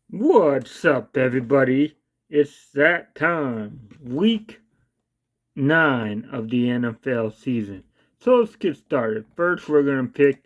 What's up, everybody? It's that time, week 9 of the NFL season. So let's get started. First, we're going to pick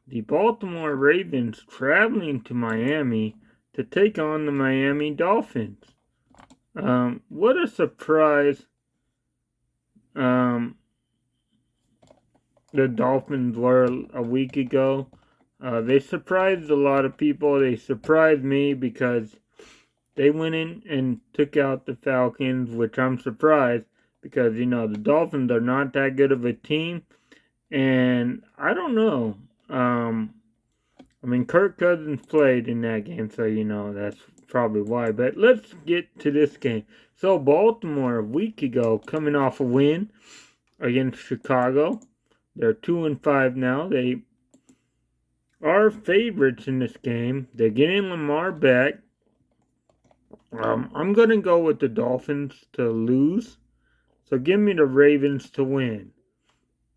the Baltimore Ravens traveling to Miami to take on the Miami Dolphins. What a surprise um, the Dolphins were a week ago. They surprised a lot of people. They surprised me because they went in and took out the Falcons, which I'm surprised because, the Dolphins are not that good of a team. And I don't know. Kirk Cousins played in that game, so, that's probably why. But let's get to this game. So, Baltimore, a week ago, coming off a win against Chicago. They're 2-5 now. They are favorites in this game. They're getting Lamar back. I'm going to go with the Dolphins to lose. So give me the Ravens to win.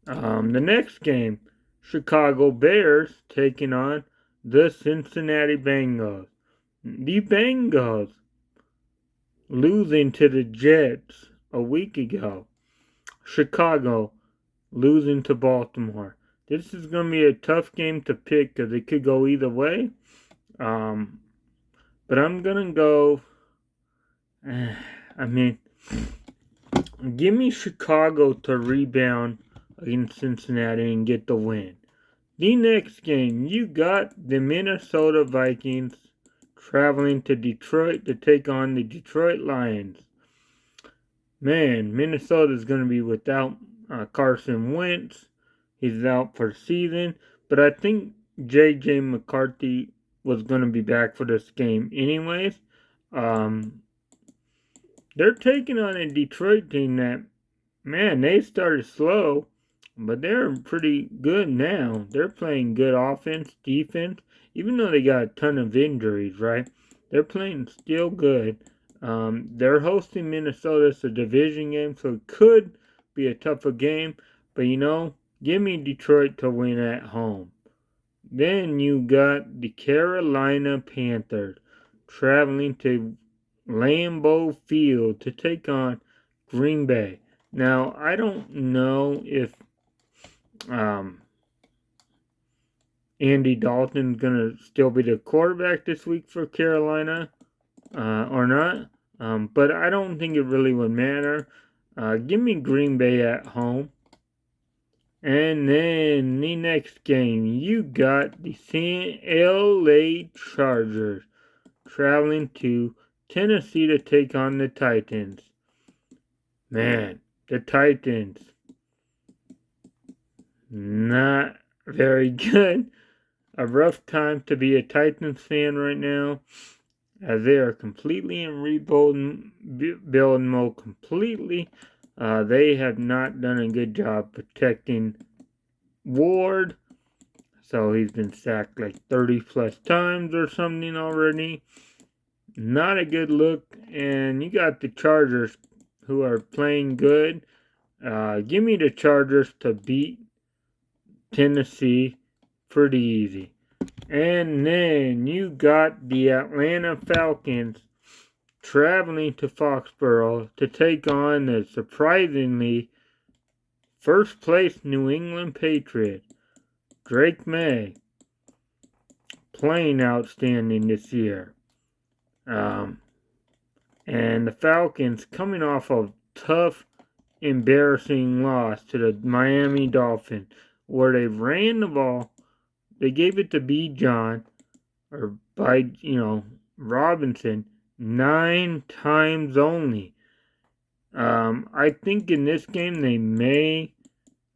The next game, Chicago Bears taking on the Cincinnati Bengals. The Bengals losing to the Jets a week ago. Chicago losing to Baltimore. This is going to be a tough game to pick because it could go either way. But I'm going to go. Give me Chicago to rebound against Cincinnati and get the win. The next game, you got the Minnesota Vikings traveling to Detroit to take on the Detroit Lions. Man, Minnesota's going to be without Carson Wentz. He's out for the season. But I think J.J. McCarthy was going to be back for this game anyways. They're taking on a Detroit team that, man, they started slow, but they're pretty good now. They're playing good offense, defense, even though they got a ton of injuries, right? They're playing still good. They're hosting Minnesota. It's a division game, so it could be a tougher game. But, give me Detroit to win at home. Then you got the Carolina Panthers traveling to Lambeau Field to take on Green Bay. Now, I don't know if Andy Dalton's going to still be the quarterback this week for Carolina or not, but I don't think it really would matter. Give me Green Bay at home. And then the next game, you got the LA Chargers traveling to Tennessee to take on the Titans. Man, the Titans, not very good. A rough time to be a Titans fan right now, as they are completely in rebuilding mode completely. They have not done a good job protecting Ward. So he's been sacked like 30 plus times or something already. Not a good look. And you got the Chargers who are playing good. Give me the Chargers to beat Tennessee pretty easy. And then you got the Atlanta Falcons traveling to Foxborough to take on the surprisingly first place New England Patriots. Drake May playing outstanding this year. And the Falcons coming off a tough, embarrassing loss to the Miami Dolphins, where they ran the ball. They gave it to Bijan, or by, Robinson, 9 times only. I think in this game they may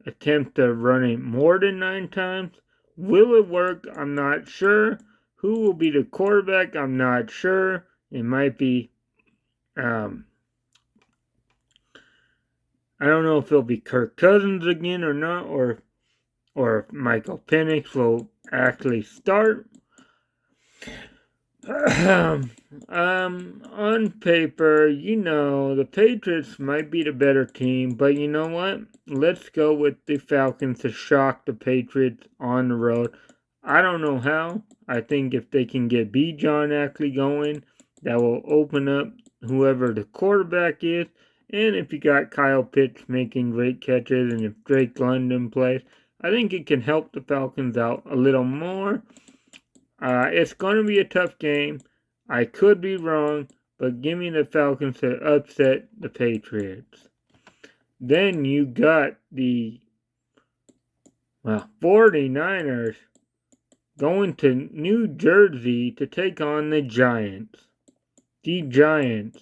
attempt to run it more than 9 times. Will it work? I'm not sure. Who will be the quarterback? I'm not sure. It might be, I don't know if it'll be Kirk Cousins again or not, or if Michael Penix will actually start. On paper, the Patriots might be the better team, but you know what? Let's go with the Falcons to shock the Patriots on the road. I don't know how. I think if they can get Bijan actually going, that will open up whoever the quarterback is. And if you got Kyle Pitts making great catches and if Drake London plays, I think it can help the Falcons out a little more. It's going to be a tough game. I could be wrong, but give me the Falcons to upset the Patriots. Then you got the 49ers going to New Jersey to take on the Giants. The Giants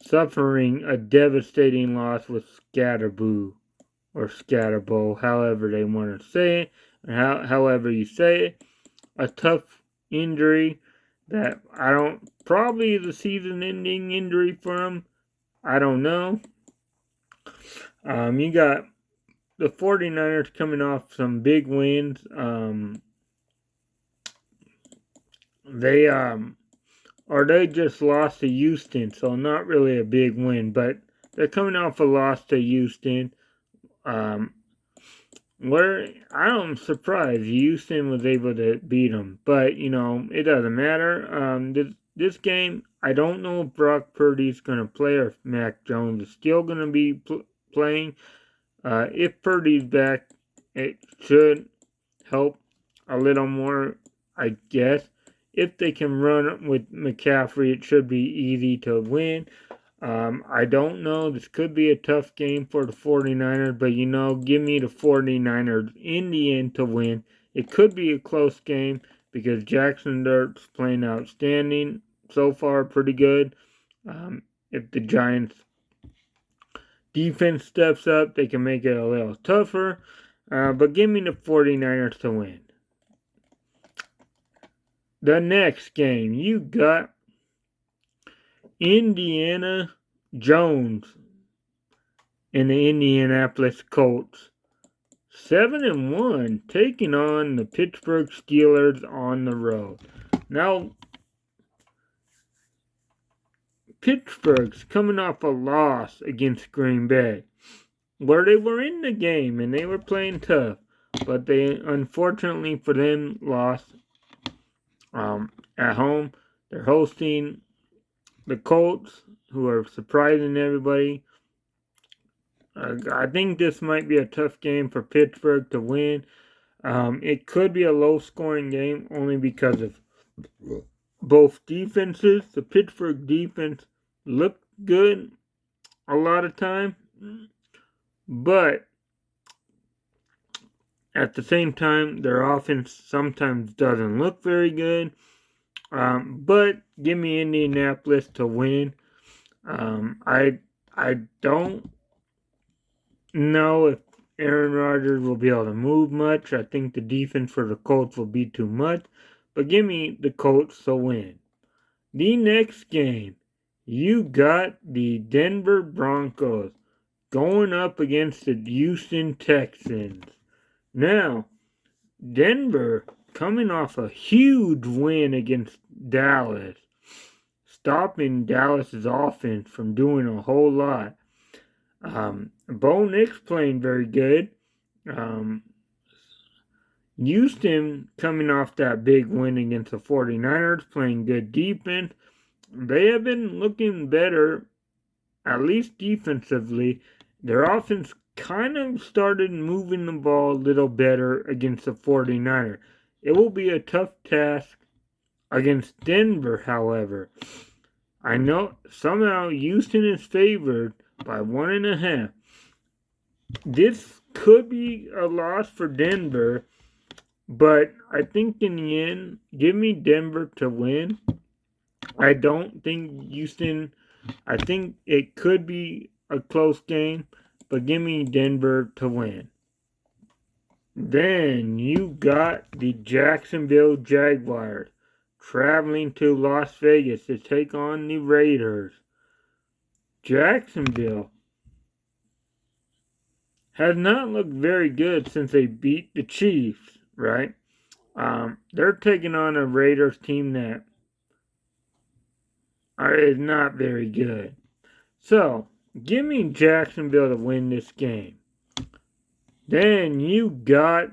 suffering a devastating loss with Scatterboo or Scatterbo, however they want to say it, or however you say it. A tough injury that probably the season-ending injury for him. I don't know. You got the 49ers coming off some big wins. They just lost to Houston, so not really a big win, but they're coming off a loss to Houston. Where I'm surprised Houston was able to beat them, but it doesn't matter. This game, I don't know if Brock Purdy's going to play or if Mac Jones is still going to be playing. If Purdy's back, it should help a little more, I guess. If they can run with McCaffrey, it should be easy to win. I don't know. This could be a tough game for the 49ers, but give me the 49ers in the end to win. It could be a close game because Jackson Dart's playing outstanding so far, pretty good. If the Giants defense steps up, they can make it a little tougher. But give me the 49ers to win. The next game, you got Indiana Jones and the Indianapolis Colts. 7-1, taking on the Pittsburgh Steelers on the road. Now, Pittsburgh's coming off a loss against Green Bay, where they were in the game and they were playing tough, but they, unfortunately for them, lost at home. They're hosting the Colts, who are surprising everybody. I think this might be a tough game for Pittsburgh to win. It could be a low-scoring game only because of both defenses. The Pittsburgh defense looked good a lot of time, but at the same time, their offense sometimes doesn't look very good. But give me Indianapolis to win. I don't know if Aaron Rodgers will be able to move much. I think the defense for the Colts will be too much. But give me the Colts to win. The next game, you got the Denver Broncos going up against the Houston Texans. Now, Denver coming off a huge win against Dallas, stopping Dallas's offense from doing a whole lot. Bo Nix playing very good. Houston coming off that big win against the 49ers, playing good defense. They have been looking better, at least defensively. Their offense kind of started moving the ball a little better against the 49ers. It will be a tough task against Denver, however. I know somehow Houston is favored by 1.5. This could be a loss for Denver, but I think in the end, give me Denver to win. I don't think Houston, I think it could be a close game, but give me Denver to win. Then you got the Jacksonville Jaguars traveling to Las Vegas to take on the Raiders. Jacksonville has not looked very good since they beat the Chiefs, right? They're taking on a Raiders team that is not very good. So, give me Jacksonville to win this game. Then you got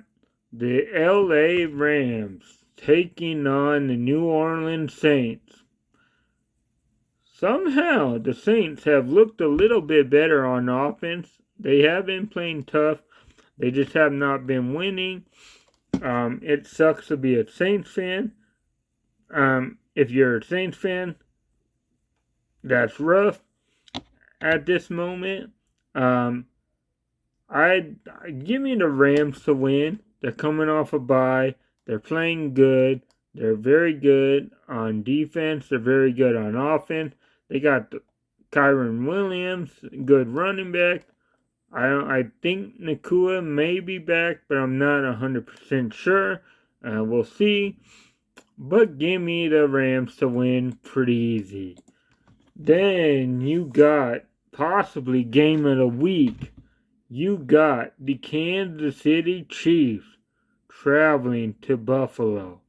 the LA Rams taking on the New Orleans Saints. Somehow, the Saints have looked a little bit better on offense. They have been playing tough. They just have not been winning. It sucks to be a Saints fan. If you're a Saints fan, that's rough at this moment. I give me the Rams to win. They're coming off a bye. They're playing good. They're very good on defense. They're very good on offense. They got Kyron Williams, good running back. I think Nakua may be back, but I'm not 100% sure. We'll see. But give me the Rams to win pretty easy. Then you got possibly game of the week. You got the Kansas City Chiefs traveling to Buffalo.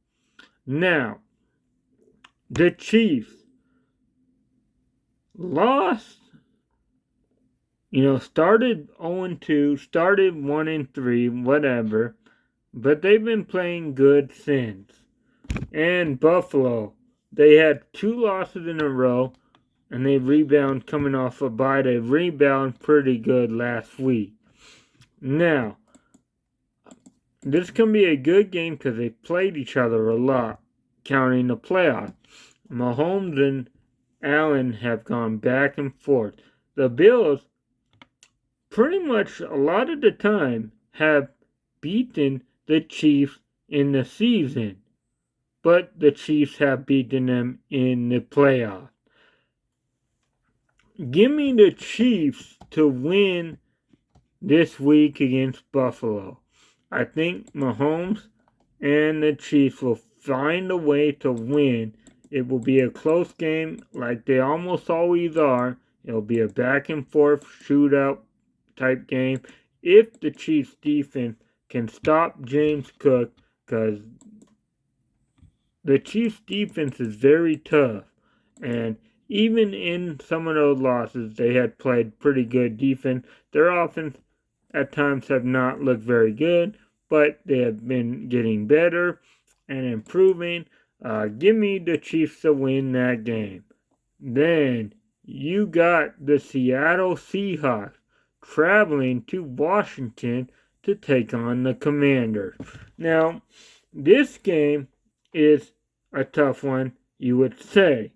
Now, the Chiefs lost, started 0-2, started 1-3, whatever, but they've been playing good since. And Buffalo, they had 2 losses in a row, and they rebound coming off a bye. They rebound pretty good last week. Now, this can be a good game because they played each other a lot, counting the playoffs. Mahomes and Allen have gone back and forth. The Bills, pretty much a lot of the time, have beaten the Chiefs in the season, but the Chiefs have beaten them in the playoffs. Give me the Chiefs to win this week against Buffalo. I think Mahomes and the Chiefs will find a way to win. It will be a close game like they almost always are. It'll be a back and forth shootout type game if the Chiefs defense can stop James Cook, because the Chiefs defense is very tough, and even in some of those losses, they had played pretty good defense. Their offense at times have not looked very good, but they have been getting better and improving. Give me the Chiefs to win that game. Then you got the Seattle Seahawks traveling to Washington to take on the Commanders. Now, this game is a tough one, you would say.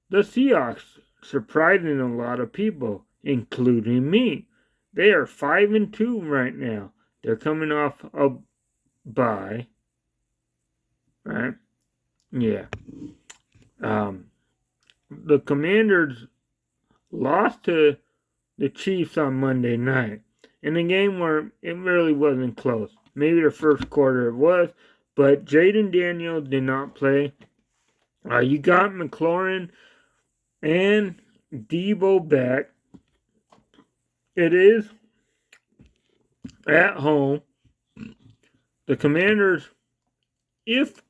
The Seahawks surprising a lot of people, including me. They are 5-2 right now. They're coming off a bye, right? Yeah. The Commanders lost to the Chiefs on Monday night in a game where it really wasn't close. Maybe the first quarter it was, but Jaden Daniels did not play. You got McLaurin and Debo back. It is at home. The Commanders, if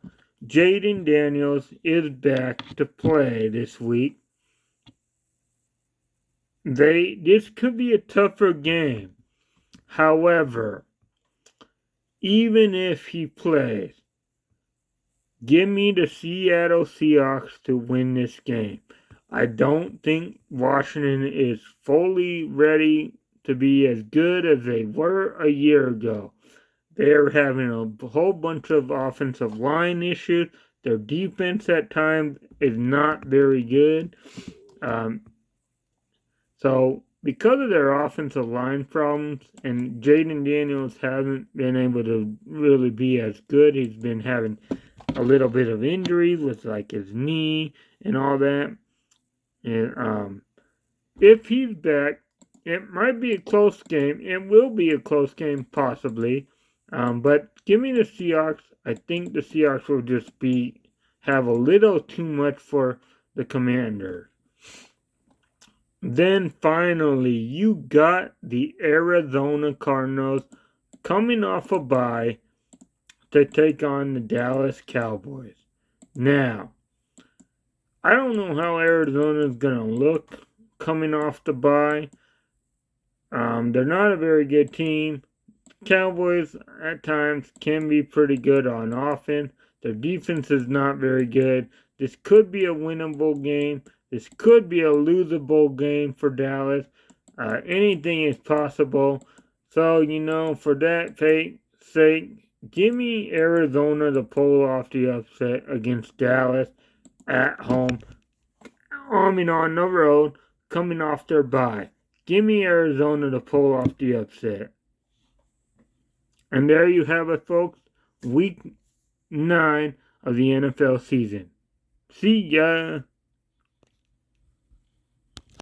Jaden Daniels is back to play this week, this could be a tougher game. However, even if he plays, give me the Seattle Seahawks to win this game. I don't think Washington is fully ready to be as good as they were a year ago. They're having a whole bunch of offensive line issues. Their defense at times is not very good. So because of their offensive line problems, and Jaden Daniels hasn't been able to really be as good. He's been having a little bit of injuries with like his knee and all that. And if he's back, it might be a close game. It will be a close game, possibly. But give me the Seahawks. I think the Seahawks will just have a little too much for the Commanders. Then finally, you got the Arizona Cardinals coming off a bye to take on the Dallas Cowboys. Now, I don't know how Arizona is going to look coming off the bye. They're not a very good team. Cowboys at times can be pretty good on offense. Their defense is not very good. This could be a winnable game. This could be a losable game for Dallas. Anything is possible. So, for that sake, give me Arizona to pull off the upset against Dallas at home. On the road, coming off their bye. Give me Arizona to pull off the upset. And there you have it, folks. Week 9 of the NFL season. See ya.